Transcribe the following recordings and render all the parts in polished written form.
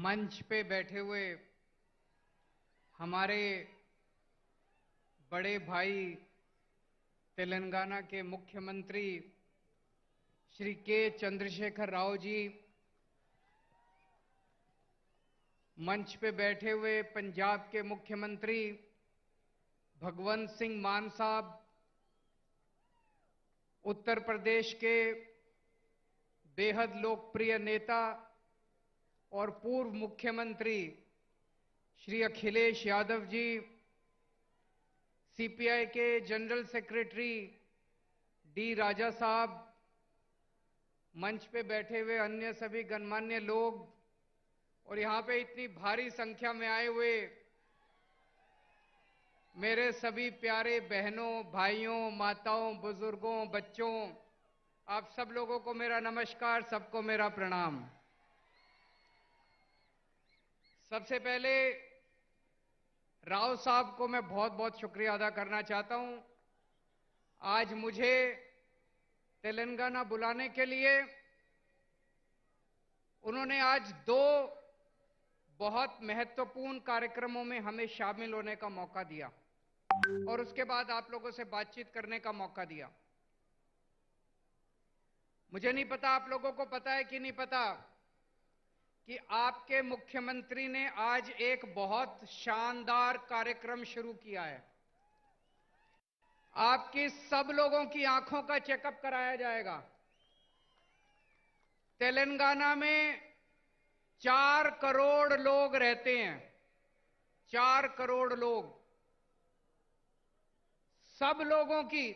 मंच पे बैठे हुए हमारे बड़े भाई तेलंगाना के मुख्यमंत्री श्री के चंद्रशेखर राव जी, मंच पे बैठे हुए पंजाब के मुख्यमंत्री भगवंत सिंह मान साहब, उत्तर प्रदेश के बेहद लोकप्रिय नेता और पूर्व मुख्यमंत्री श्री अखिलेश यादव जी, सीपीआई के जनरल सेक्रेटरी डी राजा साहब, मंच पे बैठे हुए अन्य सभी गणमान्य लोग और यहां पे इतनी भारी संख्या में आए हुए मेरे सभी प्यारे बहनों, भाइयों, माताओं, बुजुर्गों, बच्चों, आप सब लोगों को मेरा नमस्कार, सबको मेरा प्रणाम। सबसे पहले राव साहब को मैं बहुत बहुत शुक्रिया अदा करना चाहता हूं। आज मुझे तेलंगाना बुलाने के लिए उन्होंने आज दो बहुत महत्वपूर्ण कार्यक्रमों में हमें शामिल होने का मौका दिया और उसके बाद आप लोगों से बातचीत करने का मौका दिया। मुझे नहीं पता आप लोगों को पता है कि नहीं पता कि आपके मुख्यमंत्री ने आज एक बहुत शानदार कार्यक्रम शुरू किया है। आपकी सब लोगों की आंखों का चेकअप कराया जाएगा। तेलंगाना में 4 करोड़ लोग रहते हैं, 4 करोड़ लोग। सब लोगों की,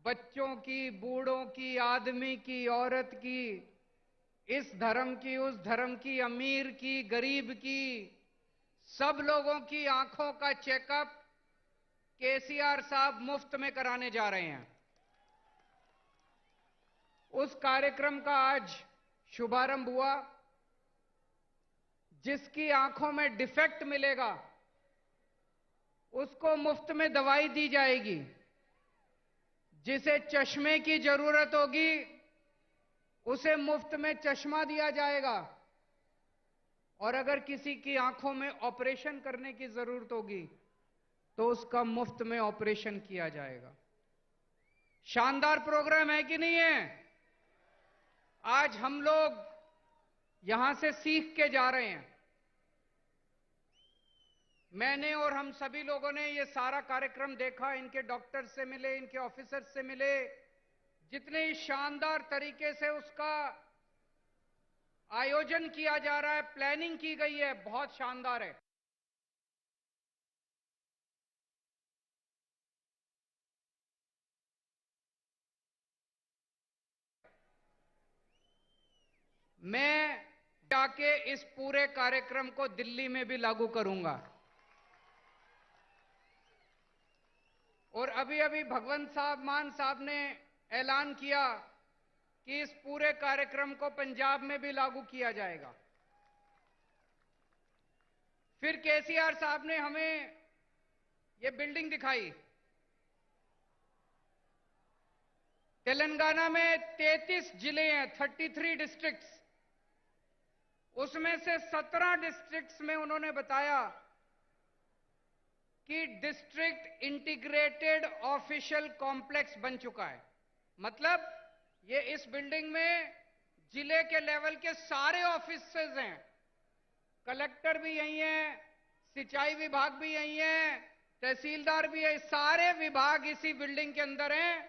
बच्चों की, बूढ़ों की, आदमी की, औरत की, इस धर्म की, उस धर्म की, अमीर की, गरीब की, सब लोगों की आंखों का चेकअप केसीआर साहब मुफ्त में कराने जा रहे हैं। उस कार्यक्रम का आज शुभारंभ हुआ। जिसकी आंखों में डिफेक्ट मिलेगा उसको मुफ्त में दवाई दी जाएगी। जिसे चश्मे की जरूरत होगी उसे मुफ्त में चश्मा दिया जाएगा और अगर किसी की आंखों में ऑपरेशन करने की जरूरत होगी तो उसका मुफ्त में ऑपरेशन किया जाएगा। शानदार प्रोग्राम है कि नहीं है? आज हम लोग यहां से सीख के जा रहे हैं। मैंने और हम सभी लोगों ने ये सारा कार्यक्रम देखा, इनके डॉक्टर्स से मिले, इनके ऑफिसर्स से मिले, जितने शानदार तरीके से उसका आयोजन किया जा रहा है, प्लानिंग की गई है, बहुत शानदार है। मैं जाके इस पूरे कार्यक्रम को दिल्ली में भी लागू करूंगा। और अभी अभी भगवंत साहब मान साहब ने ऐलान किया कि इस पूरे कार्यक्रम को पंजाब में भी लागू किया जाएगा। फिर केसीआर साहब ने हमें ये बिल्डिंग दिखाई। तेलंगाना में 33 जिले हैं, 33 डिस्ट्रिक्ट्स। उसमें से 17 डिस्ट्रिक्ट्स में उन्होंने बताया कि डिस्ट्रिक्ट इंटीग्रेटेड ऑफिशियल कॉम्प्लेक्स बन चुका है। मतलब ये इस बिल्डिंग में जिले के लेवल के सारे ऑफिसेज हैं। कलेक्टर भी यही है, सिंचाई विभाग भी यही है, तहसीलदार भी है, सारे विभाग इसी बिल्डिंग के अंदर हैं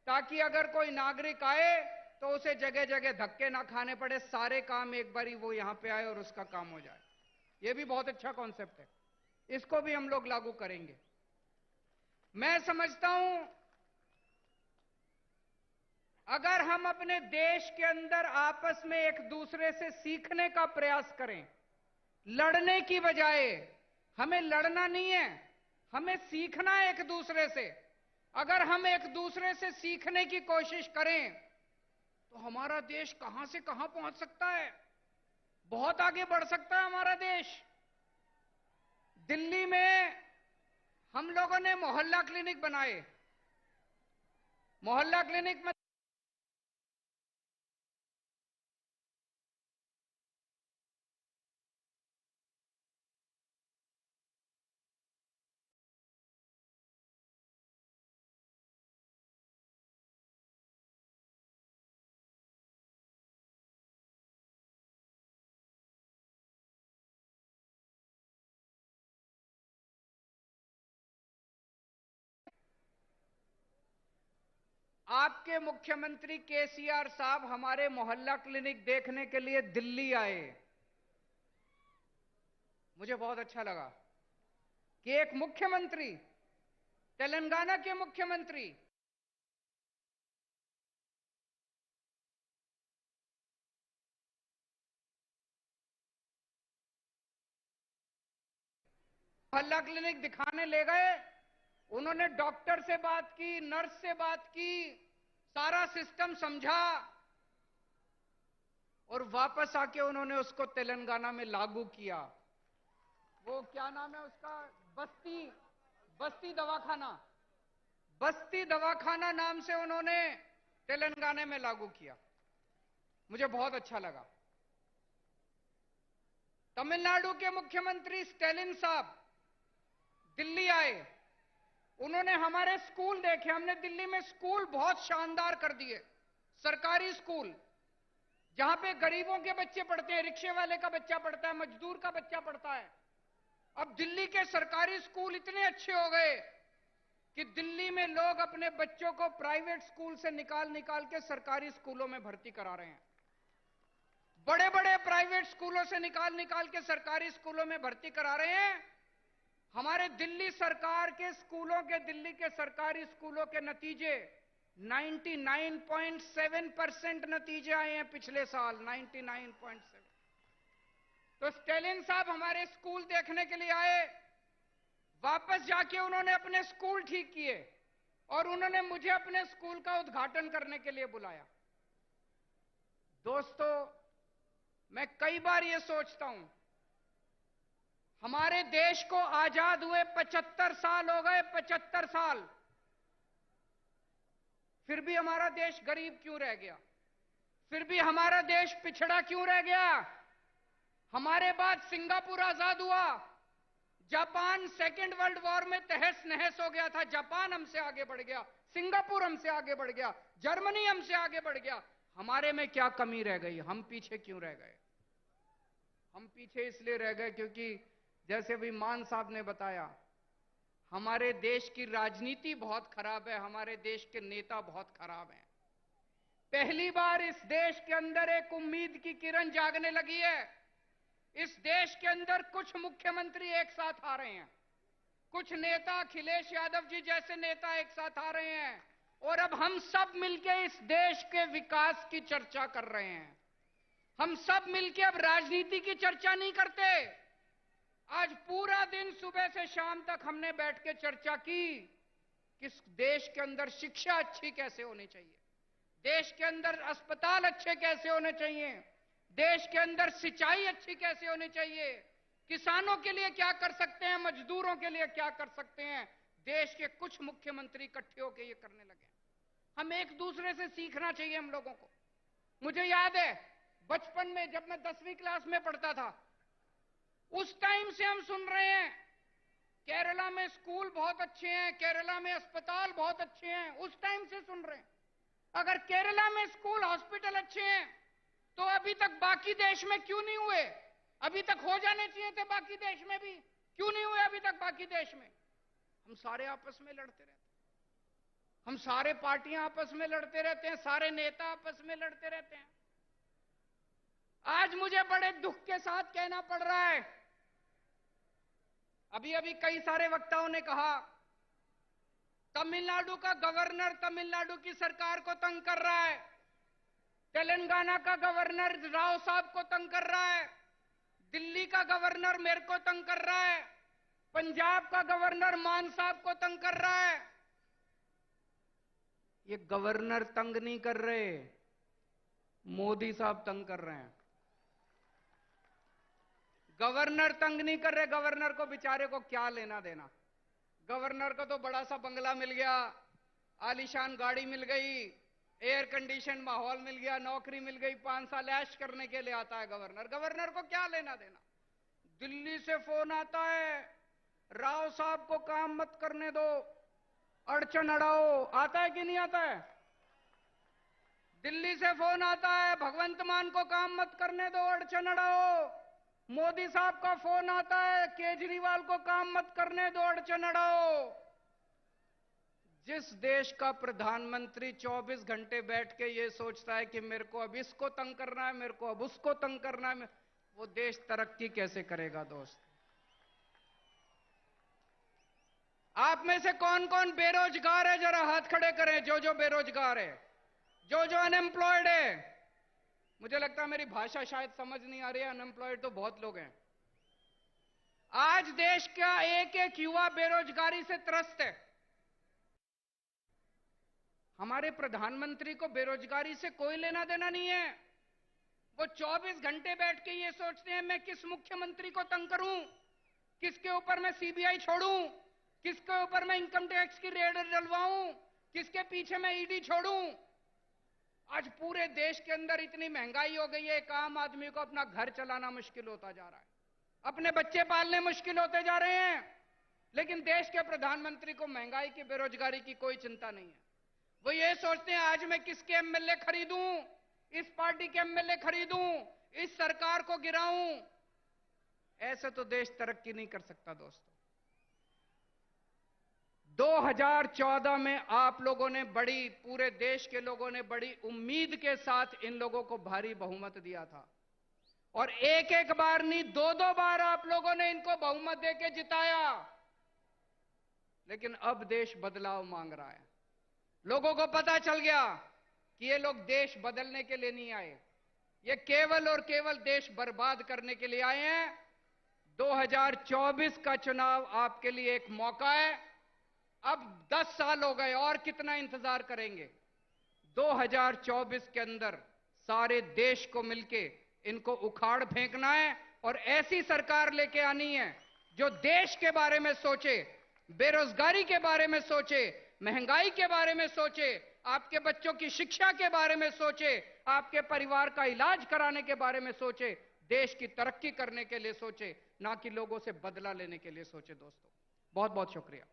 ताकि अगर कोई नागरिक आए तो उसे जगह जगह धक्के ना खाने पड़े, सारे काम एक बारी वो यहां पे आए और उसका काम हो जाए। ये भी बहुत अच्छा कॉन्सेप्ट है, इसको भी हम लोग लागू करेंगे। मैं समझता हूं अगर हम अपने देश के अंदर आपस में एक दूसरे से सीखने का प्रयास करें, लड़ने की बजाय, हमें लड़ना नहीं है, हमें सीखना है एक दूसरे से। अगर हम एक दूसरे से सीखने की कोशिश करें तो हमारा देश कहां से कहां पहुंच सकता है, बहुत आगे बढ़ सकता है हमारा देश। दिल्ली में हम लोगों ने मोहल्ला क्लिनिक बनाए। मोहल्ला क्लिनिक में आपके मुख्यमंत्री केसीआर साहब हमारे मोहल्ला क्लिनिक देखने के लिए दिल्ली आए। मुझे बहुत अच्छा लगा कि एक मुख्यमंत्री, तेलंगाना के मुख्यमंत्री मोहल्ला क्लिनिक दिखाने ले गए। उन्होंने डॉक्टर से बात की, नर्स से बात की, सारा सिस्टम समझा और वापस आके उन्होंने उसको तेलंगाना में लागू किया। वो क्या नाम है उसका, बस्ती दवाखाना, बस्ती दवाखाना नाम से उन्होंने तेलंगाना में लागू किया। मुझे बहुत अच्छा लगा। तमिलनाडु के मुख्यमंत्री स्टैलिन साहब दिल्ली आए। उन्होंने हमारे स्कूल देखे। हमने दिल्ली में स्कूल बहुत शानदार कर दिए, सरकारी स्कूल जहां पे गरीबों के बच्चे पढ़ते हैं, रिक्शे वाले का बच्चा पढ़ता है, मजदूर का बच्चा पढ़ता है। अब दिल्ली के सरकारी स्कूल इतने अच्छे हो गए कि दिल्ली में लोग अपने बच्चों को प्राइवेट स्कूल से निकाल निकाल के सरकारी स्कूलों में भर्ती करा रहे हैं। बड़े बड़े प्राइवेट स्कूलों से निकाल निकाल के सरकारी स्कूलों में भर्ती करा रहे हैं। हमारे दिल्ली सरकार के स्कूलों के, दिल्ली के सरकारी स्कूलों के नतीजे 99.7% नतीजे आए हैं पिछले साल, 99.7। तो स्टैलिन साहब हमारे स्कूल देखने के लिए आए। वापस जाके उन्होंने अपने स्कूल ठीक किए और उन्होंने मुझे अपने स्कूल का उद्घाटन करने के लिए बुलाया। दोस्तों, मैं कई बार यह सोचता हूं, हमारे देश को आजाद हुए 75 साल हो गए, 75 साल, फिर भी हमारा देश गरीब क्यों रह गया? फिर भी हमारा देश पिछड़ा क्यों रह गया? हमारे बाद सिंगापुर आजाद हुआ, जापान सेकेंड वर्ल्ड वॉर में तहस नहस हो गया था, जापान हमसे आगे बढ़ गया, सिंगापुर हमसे आगे बढ़ गया, जर्मनी हमसे आगे बढ़ गया। हमारे में क्या कमी रह गई? हम पीछे क्यों रह गए? हम पीछे इसलिए रह गए क्योंकि जैसे अभी मान साहब ने बताया, हमारे देश की राजनीति बहुत खराब है, हमारे देश के नेता बहुत खराब हैं। पहली बार इस देश के अंदर एक उम्मीद की किरण जागने लगी है। इस देश के अंदर कुछ मुख्यमंत्री एक साथ आ रहे हैं, कुछ नेता, अखिलेश यादव जी जैसे नेता एक साथ आ रहे हैं और अब हम सब मिलकर इस देश के विकास की चर्चा कर रहे हैं। हम सब मिलकर अब राजनीति की चर्चा नहीं करते। आज पूरा दिन सुबह से शाम तक हमने बैठ के चर्चा की कि देश के अंदर शिक्षा अच्छी कैसे होनी चाहिए, देश के अंदर अस्पताल अच्छे कैसे होने चाहिए, देश के अंदर सिंचाई अच्छी कैसे होनी चाहिए, किसानों के लिए क्या कर सकते हैं, मजदूरों के लिए क्या कर सकते हैं। देश के कुछ मुख्यमंत्री इकट्ठे होकर ये करने लगे। हम एक दूसरे से सीखना चाहिए हम लोगों को। मुझे याद है बचपन में जब मैं 10वीं क्लास में पढ़ता था, उस टाइम से हम सुन रहे हैं केरला में स्कूल बहुत अच्छे हैं, केरला में अस्पताल बहुत अच्छे हैं। उस टाइम से सुन रहे हैं। अगर केरला में स्कूल, हॉस्पिटल अच्छे हैं तो अभी तक बाकी देश में क्यों नहीं हुए? अभी तक हो जाने चाहिए थे बाकी देश में भी, क्यों नहीं हुए अभी तक बाकी देश में? हम सारे आपस में लड़ते रहते हैं, हम सारे पार्टियां आपस में लड़ते रहते हैं, सारे नेता आपस में लड़ते रहते हैं। आज मुझे बड़े दुख के साथ कहना पड़ रहा है, अभी अभी कई सारे वक्ताओं ने कहा तमिलनाडु का गवर्नर तमिलनाडु की सरकार को तंग कर रहा है, तेलंगाना का गवर्नर राव साहब को तंग कर रहा है, दिल्ली का गवर्नर मेरे को तंग कर रहा है, पंजाब का गवर्नर मान साहब को तंग कर रहा है। ये गवर्नर तंग नहीं कर रहे, मोदी साहब तंग कर रहे हैं। गवर्नर तंग नहीं कर रहे। गवर्नर को बेचारे को क्या लेना देना? गवर्नर को तो बड़ा सा बंगला मिल गया, आलीशान गाड़ी मिल गई, एयर कंडीशन माहौल मिल गया, नौकरी मिल गई, 5 साल ऐश करने के लिए आता है गवर्नर। गवर्नर को क्या लेना देना? दिल्ली से फोन आता है, राव साहब को काम मत करने दो, अड़चन अड़ाओ। आता है कि नहीं आता है? दिल्ली से फोन आता है, भगवंत मान को काम मत करने दो, अड़चन अड़ाओ। मोदी साहब का फोन आता है, केजरीवाल को काम मत करने दो, अड़चन अड़ाओ। जिस देश का प्रधानमंत्री 24 घंटे बैठ के ये सोचता है कि मेरे को अब इसको तंग करना है, मेरे को अब उसको तंग करना है, वो देश तरक्की कैसे करेगा दोस्त? आप में से कौन कौन बेरोजगार है, जरा हाथ खड़े करें। जो बेरोजगार है, जो अनएम्प्लॉयड है। मुझे लगता है मेरी भाषा शायद समझ नहीं आ रही है, अनएम्प्लॉयड तो बहुत लोग हैं। आज देश का एक एक युवा बेरोजगारी से त्रस्त है। हमारे प्रधानमंत्री को बेरोजगारी से कोई लेना देना नहीं है। वो 24 घंटे बैठ के ये सोचते हैं मैं किस मुख्यमंत्री को तंग करूं, किसके ऊपर मैं सीबीआई छोड़ूं, किसके ऊपर मैं इनकम टैक्स की रेड डलवाऊं, किसके पीछे मैं ईडी छोड़ूं। आज पूरे देश के अंदर इतनी महंगाई हो गई है, एक आम आदमी को अपना घर चलाना मुश्किल होता जा रहा है, अपने बच्चे पालने मुश्किल होते जा रहे हैं। लेकिन देश के प्रधानमंत्री को महंगाई की, बेरोजगारी की कोई चिंता नहीं है। वो ये सोचते हैं आज मैं किसके एमएलए खरीदूं, इस पार्टी के एमएलए खरीदूं, इस सरकार को गिराऊं। ऐसे तो देश तरक्की नहीं कर सकता दोस्तों। 2014 में आप लोगों ने पूरे देश के लोगों ने बड़ी उम्मीद के साथ इन लोगों को भारी बहुमत दिया था, और एक एक बार नहीं, दो दो बार आप लोगों ने इनको बहुमत देके जिताया। लेकिन अब देश बदलाव मांग रहा है। लोगों को पता चल गया कि ये लोग देश बदलने के लिए नहीं आए, ये केवल और केवल देश बर्बाद करने के लिए आए हैं। 2024 का चुनाव आपके लिए एक मौका है। अब 10 साल हो गए, और कितना इंतजार करेंगे? 2024 के अंदर सारे देश को मिलके इनको उखाड़ फेंकना है, और ऐसी सरकार लेके आनी है जो देश के बारे में सोचे, बेरोजगारी के बारे में सोचे, महंगाई के बारे में सोचे, आपके बच्चों की शिक्षा के बारे में सोचे, आपके परिवार का इलाज कराने के बारे में सोचे, देश की तरक्की करने के लिए सोचे, ना कि लोगों से बदला लेने के लिए सोचे। दोस्तों, बहुत बहुत शुक्रिया।